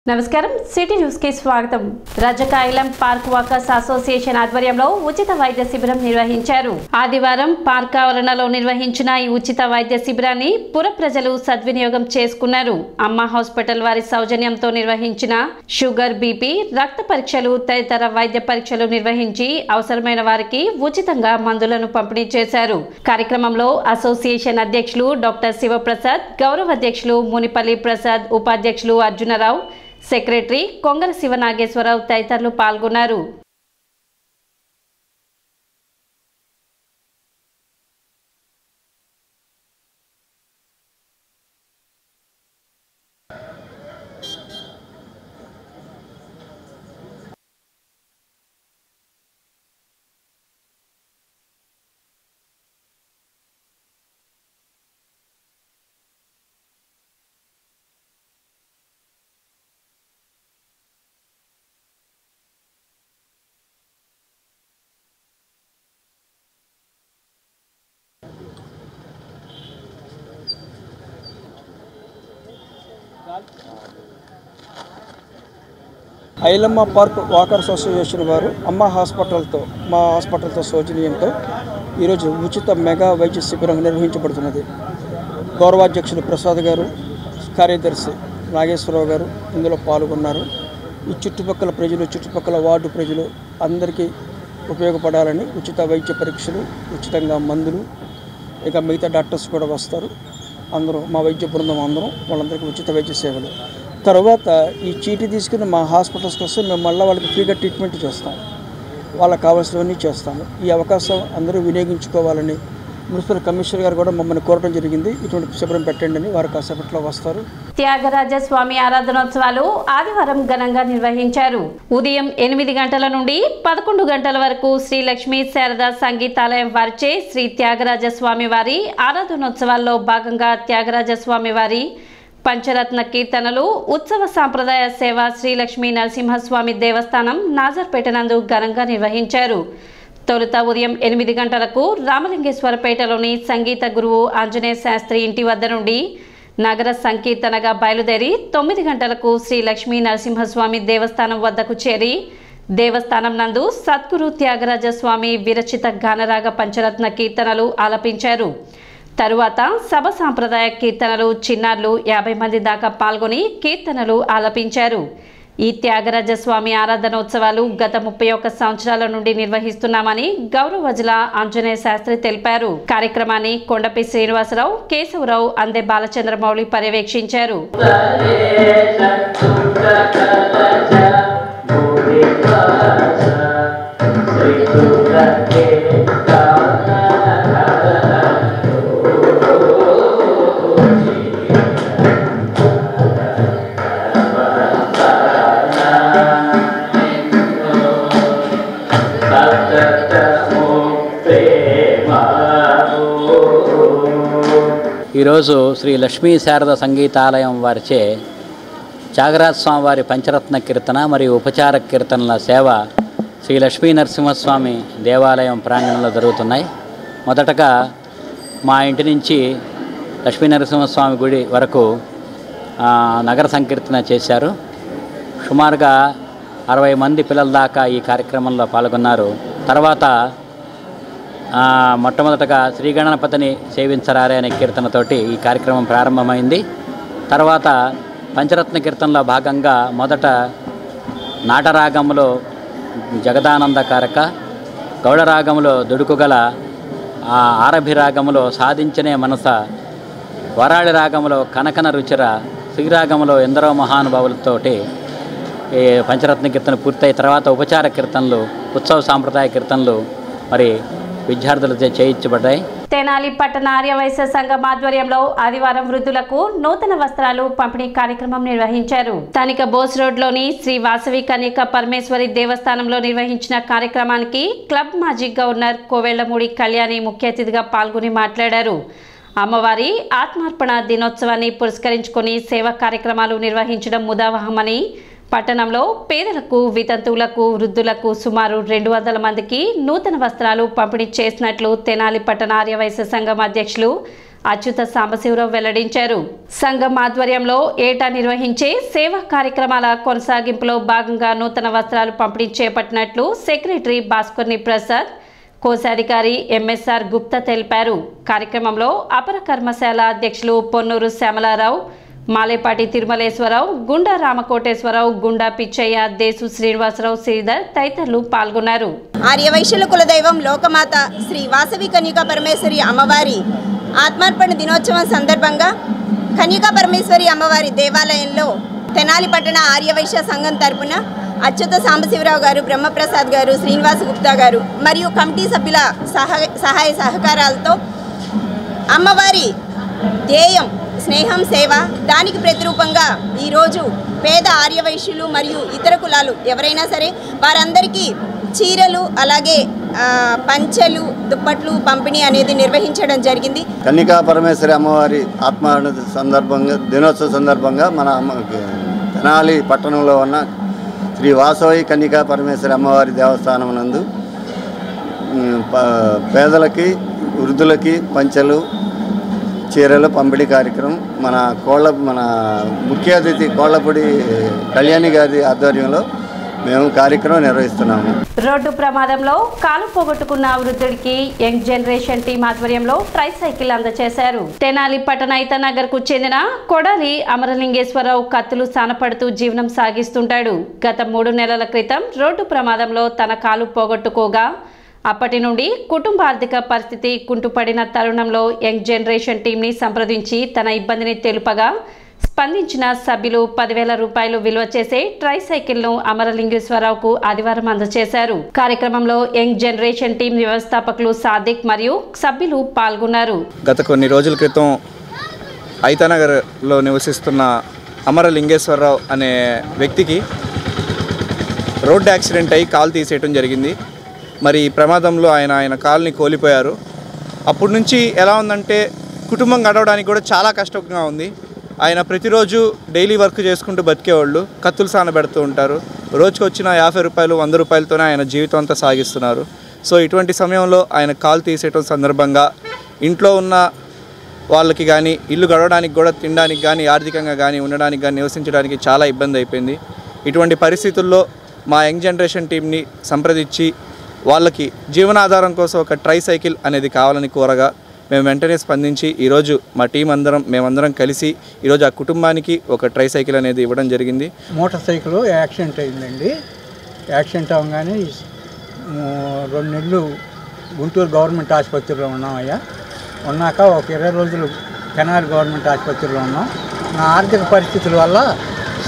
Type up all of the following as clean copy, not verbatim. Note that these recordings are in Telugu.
నమస్కారం సిటీ న్యూస్ కి స్వాగతం. రాజకాయలం పార్క్ వాకర్స్ అసోసియేషన్ ఆధ్వర్యంలో ఉచిత వైద్య శిబిరం నిర్వహించారు. ఆదివారం పార్క్ ఆవరణలో నిర్వహించిన ఈ ఉచిత వైద్య శిబిరాన్ని పుర ప్రజలు సద్వినియోగం చేసుకున్నారు. అమ్మ హాస్పిటల్ వారి సౌజన్యంతో నిర్వహించిన షుగర్, బీపీ, రక్త పరీక్షలు తదితర వైద్య పరీక్షలు నిర్వహించి అవసరమైన వారికి ఉచితంగా మందులను పంపిణీ చేశారు. కార్యక్రమంలో అసోసియేషన్ అధ్యక్షులు డాక్టర్ శివప్రసాద్, గౌరవ అధ్యక్షులు మునిపల్లి ప్రసాద్, ఉపాధ్యక్షులు అర్జునరావు, సెక్రటరీ కొంగర శివనాగేశ్వరరావు తదితరులు పాల్గొన్నారు. ఐలమ్మ పార్క్ వాకర్స్ అసోసియేషన్ వారు అమ్మ హాస్పిటల్తో సౌజన్యంతో ఈరోజు ఉచిత మెగా వైద్య శిబిరం నిర్వహించబడుతున్నది. గౌరవాధ్యక్షులు ప్రసాద్ గారు, కార్యదర్శి నాగేశ్వరరావు గారు ఇందులో పాల్గొన్నారు. ఈ చుట్టుపక్కల వార్డు ప్రజలు అందరికీ ఉపయోగపడాలని ఉచిత వైద్య పరీక్షలు, ఉచితంగా మందులు, ఇక మిగతా డాక్టర్స్ కూడా వస్తారు. అందరూ మా వైద్య బృందం అందరం వాళ్ళందరికీ ఉచిత వైద్య సేవలు. తర్వాత ఈ చీటీ తీసుకుని మా హాస్పిటల్స్కి వస్తే మేము మళ్ళీ వాళ్ళకి ఫ్రీగా ట్రీట్మెంట్ చేస్తాం, వాళ్ళకి కావాల్సినవన్నీ చేస్తాము. ఈ అవకాశం అందరూ వినియోగించుకోవాలని మున్సిపల్ కమిషనర్ గారు కూడా మమ్మల్ని కోరడం జరిగింది. ఇటువంటి శిబిరం పెట్టండి అని. వారు కాసేపట్లో వస్తారు. త్యాగరాజ స్వామి ఆరాధనోత్సవాలు ఆదివారం ఘనంగా నిర్వహించారు. ఉదయం 8 గంటల నుండి 11 గంటల వరకు శ్రీ లక్ష్మీ శారద సంగీతాలయం వారిచే శ్రీ త్యాగరాజ స్వామి వారి ఆరాధనోత్సవాల్లో భాగంగా త్యాగరాజ స్వామి వారి పంచరత్న కీర్తనలు, ఉత్సవ సాంప్రదాయ సేవ శ్రీ లక్ష్మీ నరసింహస్వామి దేవస్థానం నాజర్పేట నందు ఘనంగా నిర్వహించారు. తొలుత ఉదయం 8 గంటలకు రామలింగేశ్వరపేటలోని సంగీత గురువు ఆంజనేయ శాస్త్రి ఇంటి వద్ద నుండి నగర సంకీర్తనగా బయలుదేరి 9 గంటలకు శ్రీ లక్ష్మీ నరసింహస్వామి దేవస్థానం వద్దకు చేరి దేవస్థానం నందు సద్గురు త్యాగరాజ స్వామి విరచిత గానరాగ పంచరత్న కీర్తనలు ఆలపించారు. తరువాత సభ సాంప్రదాయ కీర్తనలు చిన్నారులు 50 మంది దాకా పాల్గొని కీర్తనలు ఆలపించారు. ఈ త్యాగరాజ స్వామి ఆరాధనోత్సవాలు గత 31 సంవత్సరాల నుండి నిర్వహిస్తున్నామని గౌరవజల ఆంజనేయ శాస్త్రి తెలిపారు. కార్యక్రమాన్ని కొండపి శ్రీనివాసరావు, కేశవరావు, అందే బాలచంద్రమౌళి పర్యవేక్షించారు. ఈరోజు శ్రీ లక్ష్మీ శారద సంగీతాలయం వారిచే త్యాగరాజ స్వామి వారి పంచరత్న కీర్తన మరియు ఉపచార కీర్తనల సేవ శ్రీ లక్ష్మీ నరసింహస్వామి దేవాలయం ప్రాంగణంలో జరుగుతున్నాయి. మొదటగా మా ఇంటి నుంచి లక్ష్మీ నరసింహస్వామి గుడి వరకు నగర సంకీర్తన చేశారు. సుమారుగా 60 మంది పిల్లల దాకా ఈ కార్యక్రమంలో పాల్గొన్నారు. తర్వాత మొట్టమొదటగా శ్రీగణపతిని సేవించరారే అనే కీర్తనతోటి ఈ కార్యక్రమం ప్రారంభమైంది. తర్వాత పంచరత్న కీర్తనలో భాగంగా మొదట నాటరాగంలో జగదానందకారక, గౌడరాగంలో దుడుకుగల, ఆరభి రాగంలో సాధించనే మనస, వరాళి రాగంలో కనకన రుచిర, శ్రీరాగంలో ఎందరో మహానుభావులతోటి ఈ పంచరత్న కీర్తన పూర్తయిన తర్వాత ఉపచార కీర్తనలు, ఉత్సవ సాంప్రదాయ కీర్తనలు మరి విద్యార్థులతో చేయించబడ్డాయి. తెనాలి పట్టణ ఆర్యవైశ్య సంఘం ఆధ్వర్యంలో ఆదివారం వృద్ధులకు నూతన వస్త్రాలు పంపిణీ కార్యక్రమం నిర్వహించారు. స్థానిక బోస్ రోడ్లోని శ్రీ వాసవి కన్యక పరమేశ్వరి దేవస్థానంలో నిర్వహించిన కార్యక్రమానికి క్లబ్ మాజీ గవర్నర్ కోవెళ్లమూడి కళ్యాణి ముఖ్య అతిథిగా పాల్గొని మాట్లాడారు. అమ్మవారి ఆత్మార్పణ దినోత్సవాన్ని పురస్కరించుకొని సేవా కార్యక్రమాలు నిర్వహించడం ముదావహమని, పట్టణంలో పేదలకు, వితంతువులకు, వృద్ధులకు సుమారు 200 మందికి నూతన వస్త్రాలు పంపిణీ చేసినట్లు తెనాలి పట్టణ ఆర్యవైశ్య సంఘం అధ్యక్షులు అచ్యుత సాంబశివరావు వెల్లడించారు. సంఘం ఆధ్వర్యంలో ఏటా నిర్వహించే సేవా కార్యక్రమాల కొనసాగింపులో భాగంగా నూతన వస్త్రాలు పంపిణీ చేపట్టినట్లు సెక్రటరీ భాస్కర్ని ప్రసాద్, కోశాధికారి ఎంఎస్ఆర్ గుప్తా తెలిపారు. కార్యక్రమంలో అపర కర్మశాల అధ్యక్షులు పొన్నూరు శ్యామలారావు, మాలేపాటి తిరుమలేశ్వరరావు, గుండా రామకోటేశ్వరరావు, గుండా పిచ్చయ్య, దేశు శ్రీనివాసరావు, శ్రీధర్ తదితరులు పాల్గొన్నారు. ఆర్యవైశ్యుల కులదైవం లోకమాత శ్రీ వాసవి కన్యకా పరమేశ్వరి అమ్మవారి ఆత్మార్పణ దినోత్సవం సందర్భంగా కన్యకా పరమేశ్వరి అమ్మవారి దేవాలయంలో తెనాలి పట్టణ ఆర్యవైశ్య సంఘం తరపున అచ్యుత సాంబశివరావు గారు, బ్రహ్మప్రసాద్ గారు, శ్రీనివాస గుప్తా గారు మరియు కమిటీ సభ్యుల సహాయ సహకారాలతో అమ్మవారి ధ్యేయం స్నేహం సేవ, దానికి ప్రతిరూపంగా ఈరోజు పేద ఆర్యవైశ్యులు మరియు ఇతర కులాలు ఎవరైనా సరే వారందరికీ చీరలు అలాగే పంచెలు, దుప్పట్లు పంపిణీ అనేది నిర్వహించడం జరిగింది. కన్యకా పరమేశ్వరి అమ్మవారి ఆత్మహరణ సందర్భంగా దినోత్సవ సందర్భంగా మన తెనాలి పట్టణంలో ఉన్న శ్రీ వాసవి కన్యకా పరమేశ్వరి అమ్మవారి దేవస్థానం నందు పేదలకి, వృద్ధులకి పంచెలు, చీరల పంపిణీ కార్యక్రమం మన ముఖ్య అతిథి కోళ్లపూడి కళ్యాణి గారి ఆధ్వర్యంలో మేము కార్యక్రమం నిర్వహిస్తున్నాము. రోడ్డు ప్రమాదంలో కాలు పోగొట్టుకున్న వృద్ధుడికి యంగ్ జనరేషన్ టీం ఆధ్వర్యంలో ట్రైసైకిల్ అందజేశారు. తెనాలి పట్టణ నగర్ కు చెందిన కొడాలి అమరలింగేశ్వరరావు కత్తులు సానపడుతూ జీవనం సాగిస్తుంటాడు. గత 3 నెలల క్రితం రోడ్డు ప్రమాదంలో తన కాలు పోగొట్టుకోగా అప్పటి నుండి కుటుంబ ఆర్థిక పరిస్థితి కుంటుపడిన తరుణంలో యంగ్ జనరేషన్ టీంని సంప్రదించి తన ఇబ్బందిని తెలుపగా స్పందించిన సభ్యులు 10,000 రూపాయలు విలువ చేసే ట్రైసైకిల్ను అమరలింగేశ్వరరావుకు ఆదివారం అందజేశారు. కార్యక్రమంలో యంగ్ జనరేషన్ టీం వ్యవస్థాపకులు సాదిక్ మరియు సభ్యులు పాల్గొన్నారు. గత కొన్ని రోజుల క్రితం ఐతానగర్లో నివసిస్తున్న అమరలింగేశ్వరరావు అనే వ్యక్తికి రోడ్డు యాక్సిడెంట్ అయ్యి కాలు తీసేయటం జరిగింది. మరి ఈ ప్రమాదంలో ఆయన కాలుని కోల్పోయారు. అప్పటి నుంచి ఎలా ఉందంటే కుటుంబం గడవడానికి కూడా చాలా కష్టంగా ఉంది. ఆయన ప్రతిరోజు డైలీ వర్క్ చేసుకుంటూ బతికేవాళ్ళు, కత్తులు సానబెడుతూ ఉంటారు. రోజుకి వచ్చిన 50 రూపాయలు 100 రూపాయలతోనే ఆయన జీవితం అంతా సాగిస్తున్నారు. సో ఇటువంటి సమయంలో ఆయన కాలు తీసేయటం సందర్భంగా ఇంట్లో ఉన్న వాళ్ళకి కానీ, ఇల్లు గడవడానికి కూడా, తినడానికి కానీ, ఆర్థికంగా కానీ, ఉండడానికి కానీ, నివసించడానికి చాలా ఇబ్బంది అయిపోయింది. ఇటువంటి పరిస్థితుల్లో మా యంగ్ జనరేషన్ టీంని సంప్రదించి వాళ్ళకి జీవనాధారం కోసం ఒక ట్రైసైకిల్ అనేది కావాలని కోరగా మేము వెంటనే స్పందించి ఈరోజు మా టీం మేమందరం కలిసి ఈరోజు ఆ కుటుంబానికి ఒక ట్రైసైకిల్ అనేది ఇవ్వడం జరిగింది. మోటార్ సైకిల్ యాక్సిడెంట్ అయిందండి. యాక్సిడెంట్ అవ్వగానే 2 నెలలు గుంటూరు గవర్నమెంట్ ఆసుపత్రిలో ఉన్నామయ్యా. ఉన్నాక ఒక 20 రోజులు తెనాలి గవర్నమెంట్ ఆసుపత్రిలో ఉన్నాం. నా ఆర్థిక పరిస్థితుల వల్ల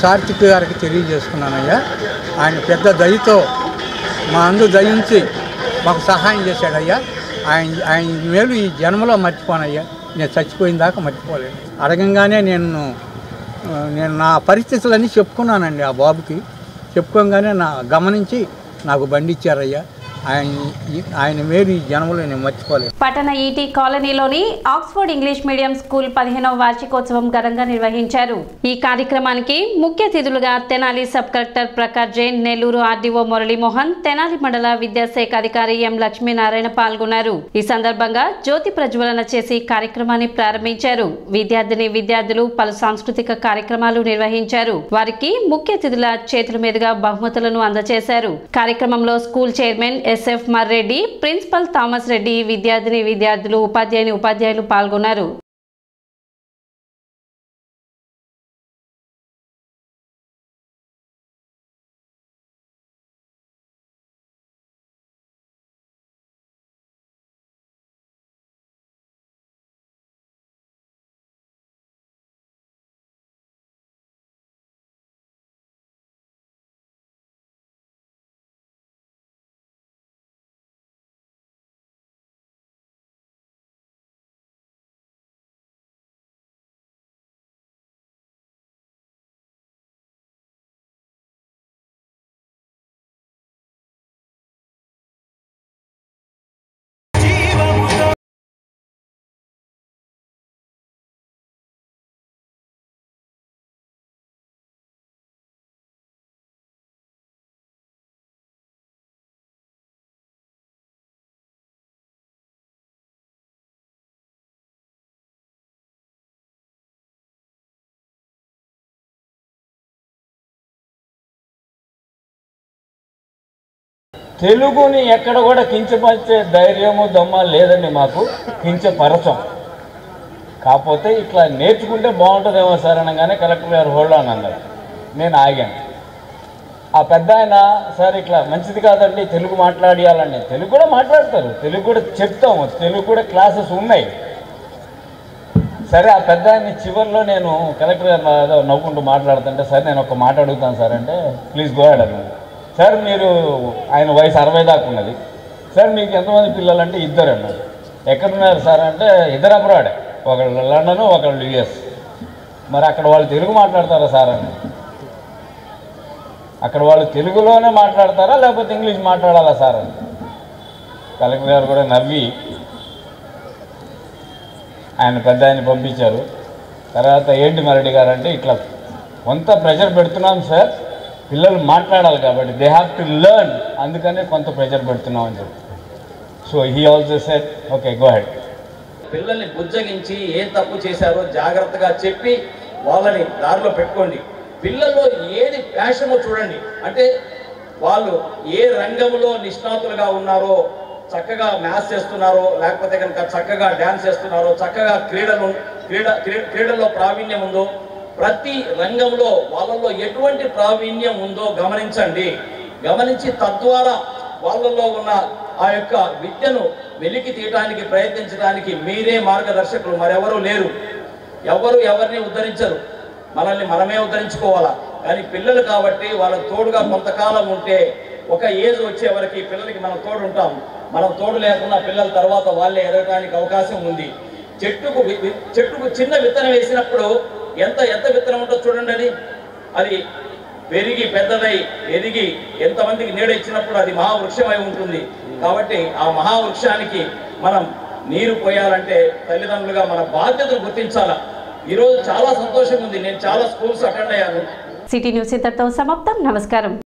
సార్తిక్ గారికి తెలియజేసుకున్నానయ్యా. ఆయన పెద్ద దయతో మా అందు దయించి మాకు సహాయం చేశాడయ్యా. ఆయన మేలు ఈ జన్మలో మర్చిపోనయ్యా. నేను చచ్చిపోయిన దాకా మర్చిపోలేను. అడగంగానే నేను నా పరిస్థితులన్నీ చెప్పుకున్నానండి ఆ బాబుకి. చెప్పుకోగానే గమనించి నాకు బండి ఇచ్చారయ్యా. ఆయన మేలు ఈ జన్మలో నేను మర్చిపోలేదు. పట్టణ ఈటీ కాలనీలోని ఆక్స్ఫర్డ్ ఇంగ్లీష్ మీడియం స్కూల్ 15వ వార్షికోత్సవం ఘనంగా నిర్వహించారు. ఈ కార్యక్రమానికి ముఖ్య అతిథులుగా Tenali sub collector Prakash Jain, Nellore RDO Muralimohan, Tenali మండల విద్యాశాఖ అధికారి ఎం లక్ష్మీనారాయణ పాల్గొన్నారు. ఈ సందర్భంగా జ్యోతి ప్రజ్వలన చేసి కార్యక్రమాన్ని ప్రారంభించారు. విద్యార్థులు పలు సాంస్కృతిక కార్యక్రమాలు నిర్వహించారు. వారికి ముఖ్య అతిథుల చేతుల మీదుగా బహుమతులను అందజేశారు. కార్యక్రమంలో school chairman SF Marreddy, principal Thomas Reddy, విద్యార్థులు, ఉపాధ్యాయులు పాల్గొన్నారు. తెలుగుని ఎక్కడ కూడా కించపరిచే ధైర్యము దమ్మ లేదండి మాకు, కించపరచం. కాకపోతే ఇట్లా నేర్చుకుంటే బాగుంటుందేమో సార్ అనగానే కలెక్టర్ గారు హోల్డ్ అని అన్నారు. నేను ఆగాను. ఆ పెద్ద ఆయన సార్ ఇట్లా మంచిది కాదండి తెలుగు మాట్లాడియాలండి. తెలుగు కూడా మాట్లాడతారు, తెలుగు కూడా చెప్తాము, తెలుగు కూడా క్లాసెస్ ఉన్నాయి. సరే ఆ పెద్ద ఆయన చివరిలో నేను కలెక్టర్ గారు ఏదో నవ్వుకుంటూ మాట్లాడుతుంటే సార్ నేను ఒక మాట అడుగుతాను సార్ అంటే ప్లీజ్ గో అహెడ్ అన్నాడు. సార్ మీరు ఆయన వయసు 60 దాకా ఉన్నది. సార్ మీకు ఎంతమంది పిల్లలు అంటే 2 అన్నారు. ఎక్కడున్నారు సార్ అంటే 2 అబ్రాడే, ఒకళ్ళు లండన్ ఒకళ్ళు యుఎస్. మరి అక్కడ వాళ్ళు తెలుగు మాట్లాడతారా సార్ అని. అక్కడ వాళ్ళు తెలుగులోనే మాట్లాడతారా లేకపోతే ఇంగ్లీష్ మాట్లాడాలా సార్ అని. కలెక్టర్ గారు కూడా నవ్వి ఆయన పెద్ద ఆయన పంపించారు. తర్వాత ఏంటి మరెడ్డి గారు అంటే ఇట్లా కొంత ప్రెషర్ పెడుతున్నాం సార్, పిల్లలు మాట్లాడాలి కాబట్టి దే హ్యావ్ టు లెర్న్, అందుకనే కొంత ప్రెషర్ పెడుతున్నాం అని చెప్పి. So he also said okay go head. పిల్లల్ని బుజ్జగించి ఏం తప్పు చేశారో జాగ్రత్తగా చెప్పి వాళ్ళని దారిలో పెట్టుకోండి. పిల్లల్లో ఏది ప్యాషనో చూడండి. అంటే వాళ్ళు ఏ రంగంలో నిష్ణాతులుగా ఉన్నారో, చక్కగా మ్యాథ్స్ చేస్తున్నారో, లేకపోతే కనుక చక్కగా డ్యాన్స్ చేస్తున్నారో, చక్కగా క్రీడల్లో ప్రావీణ్యం ఉందో, ప్రతి రంగంలో వాళ్ళల్లో ఎటువంటి ప్రావీణ్యం ఉందో గమనించండి. గమనించి తద్వారా వాళ్ళల్లో ఉన్న ఆ యొక్క విద్యను వెలికి తీయడానికి ప్రయత్నించడానికి మీరే మార్గదర్శకులు, మరెవరూ లేరు. ఎవరు ఎవరిని ఉద్ధరించరు, మనల్ని మనమే ఉద్ధరించుకోవాలా. కానీ పిల్లలు కాబట్టి వాళ్ళకు తోడుగా కొంతకాలం ఉంటే, ఒక ఏజ్ వచ్చే వరకు పిల్లలకి మనం తోడు ఉంటాం. మనం తోడు లేకుండా పిల్లల తర్వాత వాళ్ళే ఎదగడానికి అవకాశం ఉంది. చెట్టుకు చిన్న విత్తనం వేసినప్పుడు ఎంత విత్తనం ఉంటుందో చూడండి. అది పెరిగి పెద్దదై ఎదిగి ఎంతమందికి నీడ ఇచ్చినప్పుడు అది మహావృక్షమై ఉంటుంది. కాబట్టి ఆ మహావృక్షానికి మనం నీరు పోయాలంటే తల్లిదండ్రులుగా మన బాధ్యతను గుర్తించాలా. ఈరోజు చాలా సంతోషంగా ఉంది. నేను చాలా స్కూల్స్ అటెండ్ అయ్యాను. సిటీ న్యూస్ ఇంతటితో సమాప్తం. నమస్కారం.